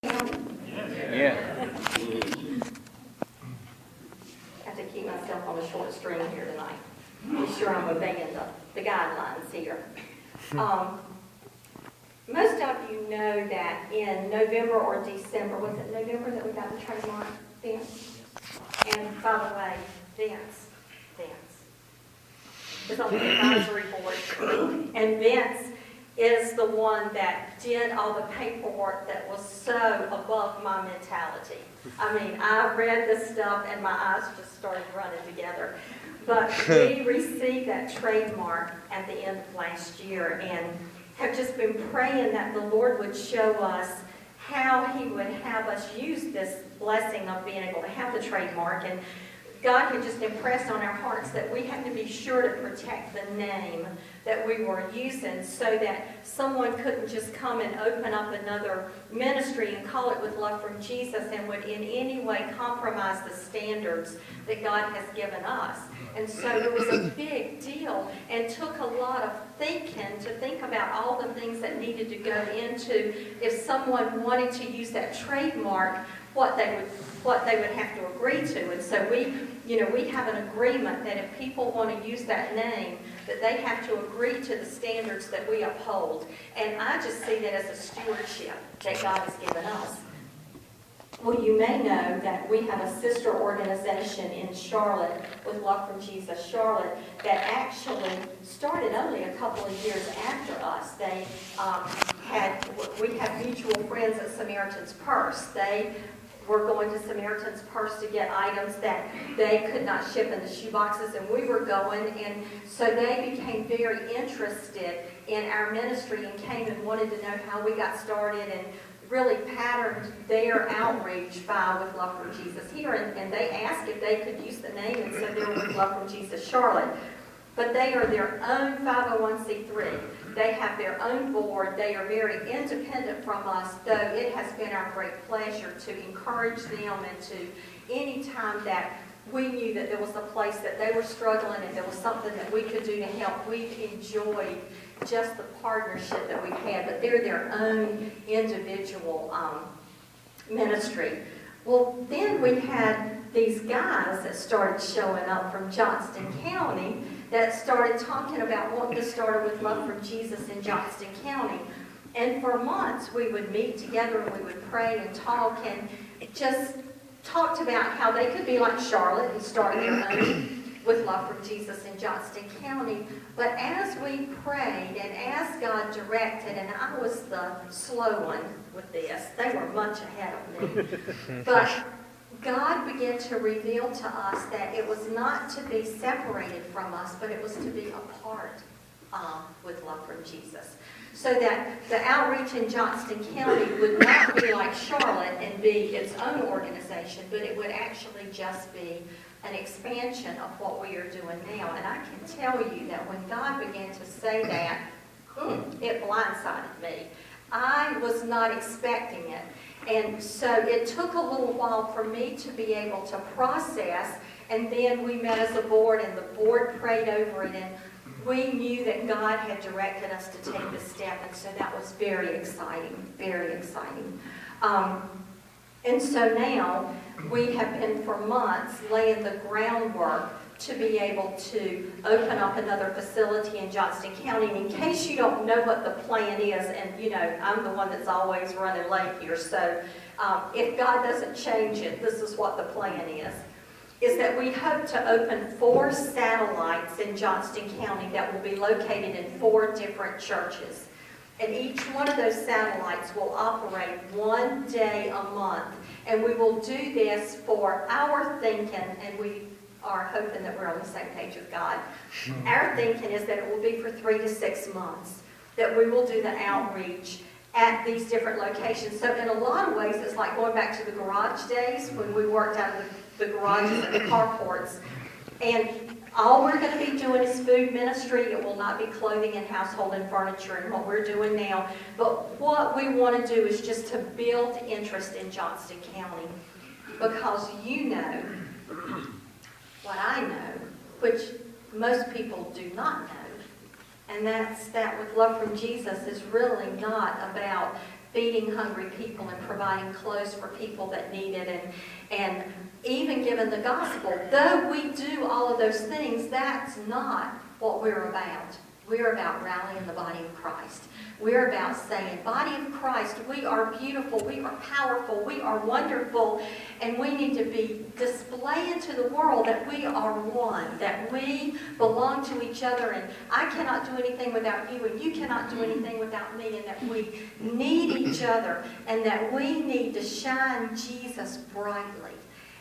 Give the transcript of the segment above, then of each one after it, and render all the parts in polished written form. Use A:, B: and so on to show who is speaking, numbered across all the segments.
A: Yeah.
B: I have to keep myself on a short string here tonight. Be sure I'm obeying the guidelines here. Most of you know that in November or December, was it November that we got the trademark, Vince? And by the way, Vince is on the advisory board. And Vince is the one that did all the paperwork that was so above my mentality. I mean, I read this stuff and my eyes just started running together. But we received that trademark at the end of last year and have just been praying that the Lord would show us how He would have us use this blessing of being able to have the trademark. And God had just impressed on our hearts that we had to be sure to protect the name that we were using so that someone couldn't just come and open up another ministry and call it With Love from Jesus and would in any way compromise the standards that God has given us. And so it was a big deal and took a lot of thinking to think about all the things that needed to go into if someone wanted to use that trademark, what they would have to agree to. And so we have an agreement that if people want to use that name, that they have to agree to the standards that we uphold. And I just see that as a stewardship that God has given us. Well, you may know that we have a sister organization in Charlotte, With Love from Jesus Charlotte, that actually started only a couple of years after us. We have mutual friends at Samaritan's Purse. They were going to Samaritan's Purse to get items that they could not ship in the shoe boxes, and we were going, and so they became very interested in our ministry and came and wanted to know how we got started and really patterned their outreach by With Love from Jesus here, and they asked if they could use the name, and so they were With Love from Jesus Charlotte. But they are their own 501c3. They have their own board. They are very independent from us, though it has been our great pleasure to encourage them and to any time that we knew that there was a place that they were struggling and there was something that we could do to help, we've enjoyed just the partnership that we've had. But they're their own individual ministry. Well, then we had these guys that started showing up from Johnston County that started talking about wanting to start With Love from Jesus in Johnston County. And for months we would meet together and we would pray and talk and just talked about how they could be like Charlotte and start their own With Love from Jesus in Johnston County. But as we prayed and as God directed, and I was the slow one with this, they were much ahead of me, but God began to reveal to us that it was not to be separated from us, but it was to be a part of With Love from Jesus. So that the outreach in Johnston County would not be like Charlotte and be its own organization, but it would actually just be an expansion of what we are doing now. And I can tell you that when God began to say that, it blindsided me. I was not expecting it. And so it took a little while for me to be able to process, and then we met as a board, and the board prayed over it, and we knew that God had directed us to take this step, and so that was very exciting, very exciting. And so now we have been for months laying the groundwork to be able to open up another facility in Johnston County. And in case you don't know what the plan is, and you know, I'm the one that's always running late here, so if God doesn't change it, this is what the plan is that we hope to open 4 satellites in Johnston County that will be located in 4 different churches. And each one of those satellites will operate 1 day a month. And we will do this for our thinking, and we are hoping that we're on the same page with God. Our thinking is that it will be for 3 to 6 months that we will do the outreach at these different locations. So in a lot of ways, it's like going back to the garage days when we worked out of the garages and the carports. And all we're going to be doing is food ministry. It will not be clothing and household and furniture and what we're doing now. But what we want to do is just to build interest in Johnston County. Because you know what I know, which most people do not know. And that's that With Love from Jesus is really not about feeding hungry people and providing clothes for people that need it, and even giving the gospel. Though we do all of those things, that's not what we're about. We're about rallying the body of Christ. We're about saying, body of Christ, we are beautiful, we are powerful, we are wonderful, and we need to be displaying to the world that we are one, that we belong to each other, and I cannot do anything without you, and you cannot do anything without me, and that we need each other, and that we need to shine Jesus brightly.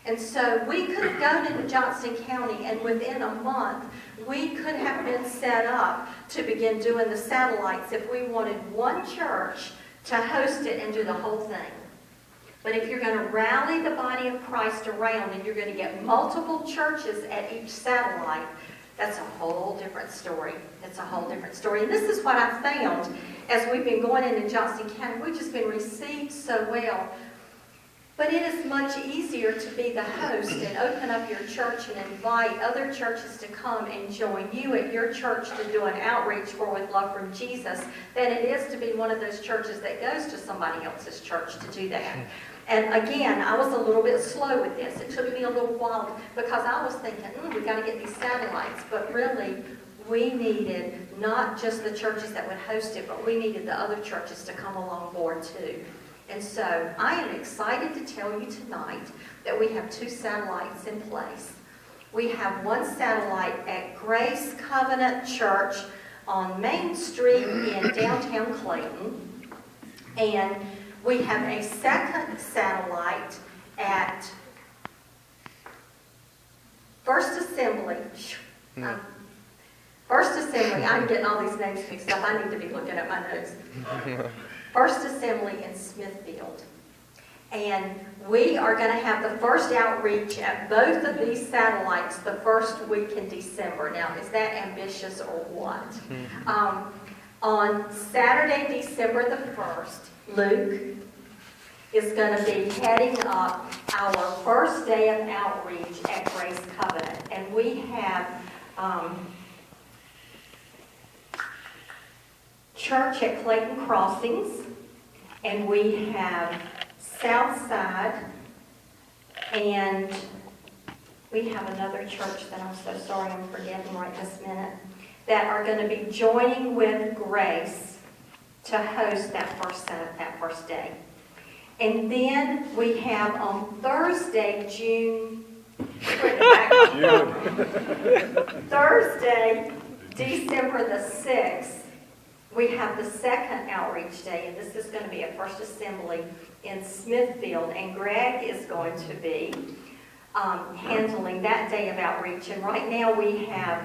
B: And so we could have gone into Johnston County, and within a month, we could have been set up to begin doing the satellites if we wanted one church to host it and do the whole thing. But if you're going to rally the body of Christ around and you're going to get multiple churches at each satellite, that's a whole different story. It's a whole different story. And this is what I found as we've been going into Johnston County. We've just been received so well. But it is much easier to be the host and open up your church and invite other churches to come and join you at your church to do an outreach for With Love from Jesus than it is to be one of those churches that goes to somebody else's church to do that. And again, I was a little bit slow with this. It took me a little while because I was thinking, we got to get these satellites. But really, we needed not just the churches that would host it, but we needed the other churches to come along board too. And so I am excited to tell you tonight that we have 2 satellites in place. We have one satellite at Grace Covenant Church on Main Street in downtown Clayton. And we have a second satellite at First Assembly. First Assembly, I'm getting all these names mixed up. I need to be looking at my notes. First Assembly in Smithfield. And we are going to have the first outreach at both of these satellites the first week in December. Now, is that ambitious or what? On Saturday, December the 1st, Luke is going to be heading up our first day of outreach at Grace Covenant. And we have church at Clayton Crossings, and we have Southside, and we have another church that I'm so sorry I'm forgetting right this minute, that are going to be joining with Grace to host that first day. And then we have on Thursday, Thursday, December the 6th, we have the second outreach day, and this is going to be at First Assembly in Smithfield, and Greg is going to be handling that day of outreach. And right now we have,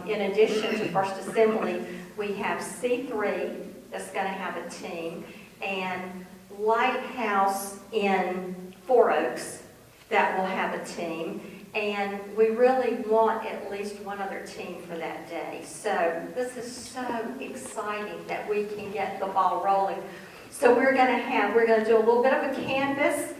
B: in addition to First Assembly, we have C3 that's going to have a team, and Lighthouse in Four Oaks that will have a team. And we really want at least one other team for that day. So this is so exciting that we can get the ball rolling. So we're going to do a little bit of a canvas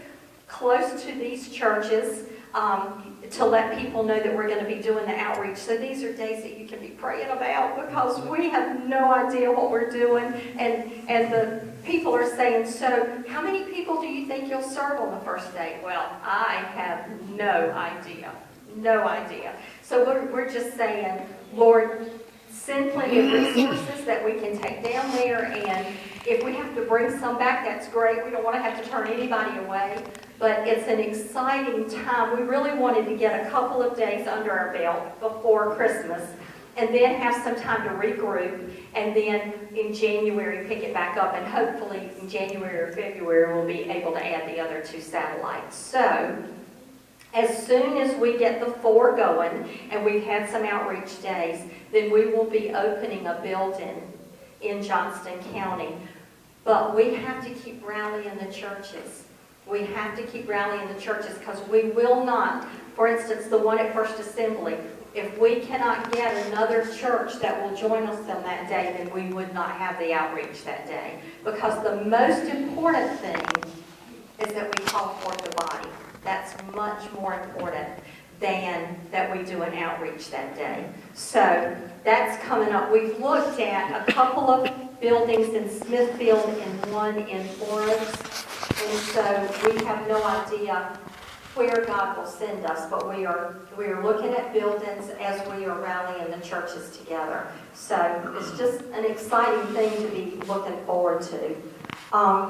B: close to these churches to let people know that we're going to be doing the outreach. So these are days that you can be praying about because we have no idea what we're doing. And the people are saying, so how many people do you think you'll serve on the first day? Well, I have no idea. No idea. So we're just saying, Lord, send plenty of resources that we can take down there, and if we have to bring some back, that's great. We don't want to have to turn anybody away, but it's an exciting time. We really wanted to get a couple of days under our belt before Christmas, and then have some time to regroup, and then in January pick it back up, and hopefully in January or February we'll be able to add the other 2 satellites. So as soon as we get the 4 going, and we've had some outreach days, then we will be opening a building in Johnston County. But we have to keep rallying the churches. We have to keep rallying the churches because we will not, for instance, the one at First Assembly, if we cannot get another church that will join us on that day, then we would not have the outreach that day. Because the most important thing is that we call forth the body. That's much more important than that we do an outreach that day. So that's coming up. We've looked at a couple of buildings in Smithfield and one in Florence. And so we have no idea where God will send us, but we are looking at buildings as we are rallying the churches together. So it's just an exciting thing to be looking forward to.